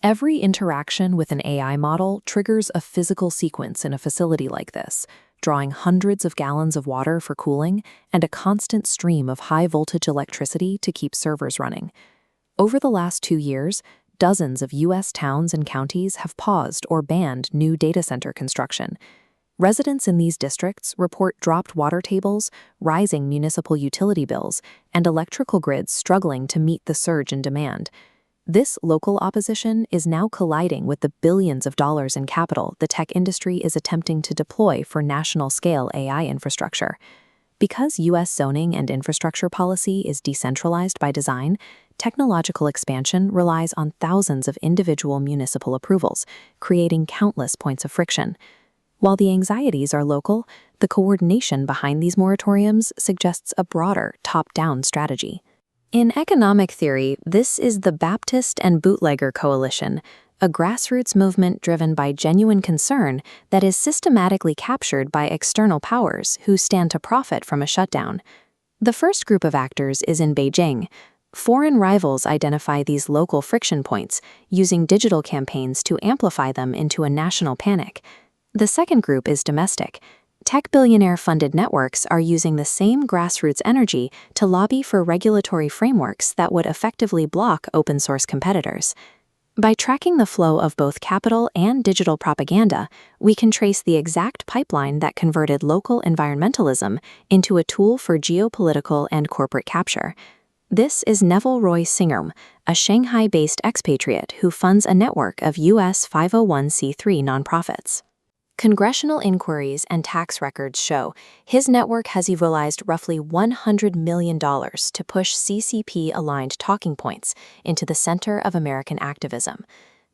Every interaction with an AI model triggers a physical sequence in a facility like this, drawing hundreds of gallons of water for cooling and a constant stream of high-voltage electricity to keep servers running. Over the last 2 years, dozens of U.S. towns and counties have paused or banned new data center construction. Residents in these districts report dropped water tables, rising municipal utility bills, and electrical grids struggling to meet the surge in demand. This local opposition is now colliding with the billions of dollars in capital the tech industry is attempting to deploy for national-scale AI infrastructure. Because U.S. zoning and infrastructure policy is decentralized by design, technological expansion relies on thousands of individual municipal approvals, creating countless points of friction. While the anxieties are local, the coordination behind these moratoriums suggests a broader, top-down strategy. In economic theory, this is the Baptist and Bootlegger coalition, a grassroots movement driven by genuine concern that is systematically captured by external powers who stand to profit from a shutdown. The first group of actors is in Beijing. Foreign rivals identify these local friction points, using digital campaigns to amplify them into a national panic. The second group is domestic. Tech billionaire-funded networks are using the same grassroots energy to lobby for regulatory frameworks that would effectively block open-source competitors. By tracking the flow of both capital and digital propaganda, we can trace the exact pipeline that converted local environmentalism into a tool for geopolitical and corporate capture. This is Neville Roy Singham, a Shanghai-based expatriate who funds a network of U.S. 501c3 nonprofits. Congressional inquiries and tax records show his network has utilized roughly $100 million to push CCP-aligned talking points into the center of American activism.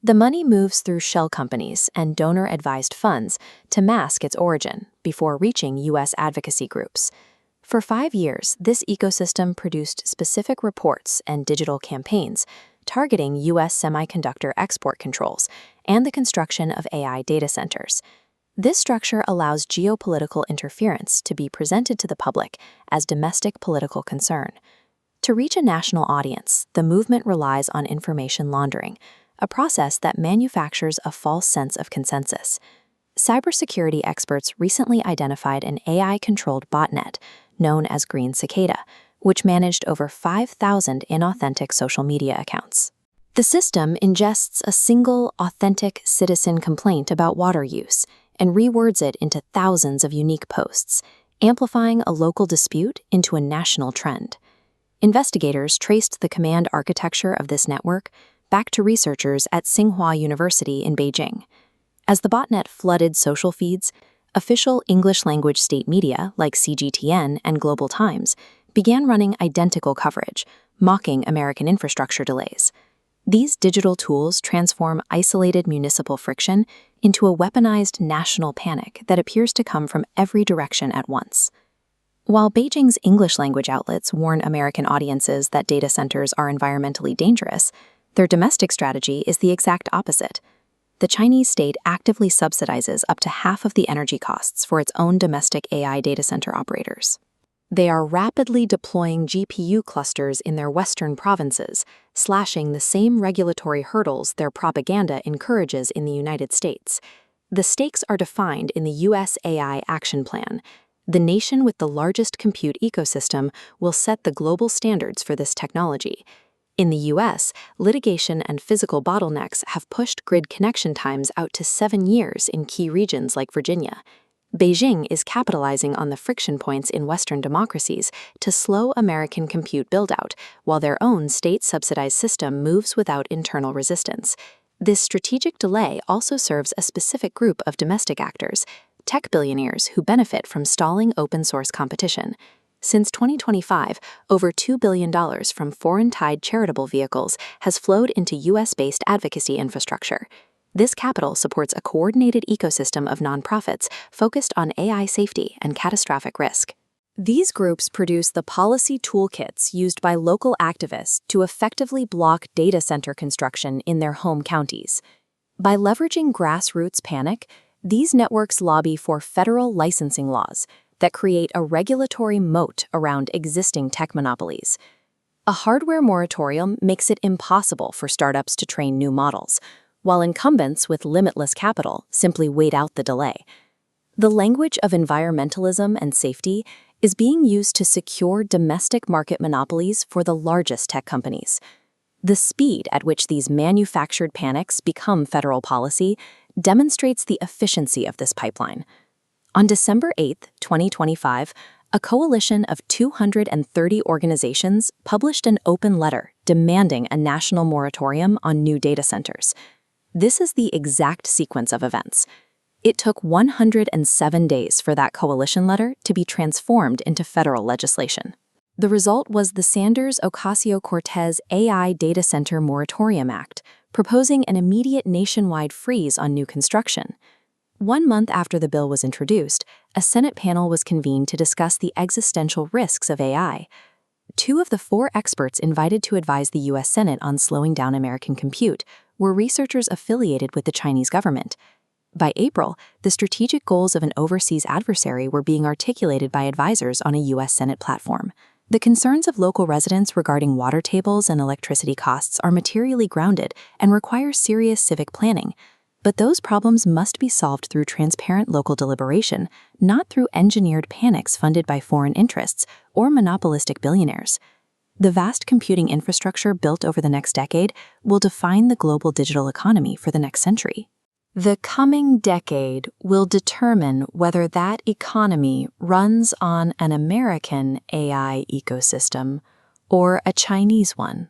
The money moves through shell companies and donor-advised funds to mask its origin before reaching U.S. advocacy groups. For 5 years, this ecosystem produced specific reports and digital campaigns targeting U.S. semiconductor export controls and the construction of AI data centers. This structure allows geopolitical interference to be presented to the public as domestic political concern. To reach a national audience, the movement relies on information laundering, a process that manufactures a false sense of consensus. Cybersecurity experts recently identified an AI-controlled botnet known as Green Cicada, which managed over 5,000 inauthentic social media accounts. The system ingests a single, authentic citizen complaint about water use and rewords it into thousands of unique posts, amplifying a local dispute into a national trend. Investigators traced the command architecture of this network back to researchers at Tsinghua University in Beijing. As the botnet flooded social feeds, official English-language state media like CGTN and Global Times began running identical coverage, mocking American infrastructure delays. These digital tools transform isolated municipal friction into a weaponized national panic that appears to come from every direction at once. While Beijing's English-language outlets warn American audiences that data centers are environmentally dangerous, their domestic strategy is the exact opposite. The Chinese state actively subsidizes up to half of the energy costs for its own domestic AI data center operators. They are rapidly deploying GPU clusters in their western provinces, slashing the same regulatory hurdles their propaganda encourages in the United States. The stakes are defined in the U.S. AI Action Plan. The nation with the largest compute ecosystem will set the global standards for this technology. In the U.S., litigation and physical bottlenecks have pushed grid connection times out to 7 years in key regions like Virginia. Beijing is capitalizing on the friction points in Western democracies to slow American compute build-out, while their own state-subsidized system moves without internal resistance. This strategic delay also serves a specific group of domestic actors, tech billionaires who benefit from stalling open-source competition. Since 2025, over $2 billion from foreign-tied charitable vehicles has flowed into U.S.-based advocacy infrastructure. This capital supports a coordinated ecosystem of nonprofits focused on AI safety and catastrophic risk. These groups produce the policy toolkits used by local activists to effectively block data center construction in their home counties. By leveraging grassroots panic, these networks lobby for federal licensing laws that create a regulatory moat around existing tech monopolies. A hardware moratorium makes it impossible for startups to train new models, while incumbents with limitless capital simply wait out the delay. The language of environmentalism and safety is being used to secure domestic market monopolies for the largest tech companies. The speed at which these manufactured panics become federal policy demonstrates the efficiency of this pipeline. On December 8, 2025, a coalition of 230 organizations published an open letter demanding a national moratorium on new data centers. This is the exact sequence of events. It took 107 days for that coalition letter to be transformed into federal legislation. The result was the Sanders-Ocasio-Cortez AI Data Center Moratorium Act, proposing an immediate nationwide freeze on new construction. 1 month after the bill was introduced, a Senate panel was convened to discuss the existential risks of AI. 2 of the 4 experts invited to advise the U.S. Senate on slowing down American compute were researchers affiliated with the Chinese government. By April, the strategic goals of an overseas adversary were being articulated by advisors on a U.S. Senate platform. The concerns of local residents regarding water tables and electricity costs are materially grounded and require serious civic planning. But those problems must be solved through transparent local deliberation, not through engineered panics funded by foreign interests or monopolistic billionaires. The vast computing infrastructure built over the next decade will define the global digital economy for the next century. The coming decade will determine whether that economy runs on an American AI ecosystem or a Chinese one.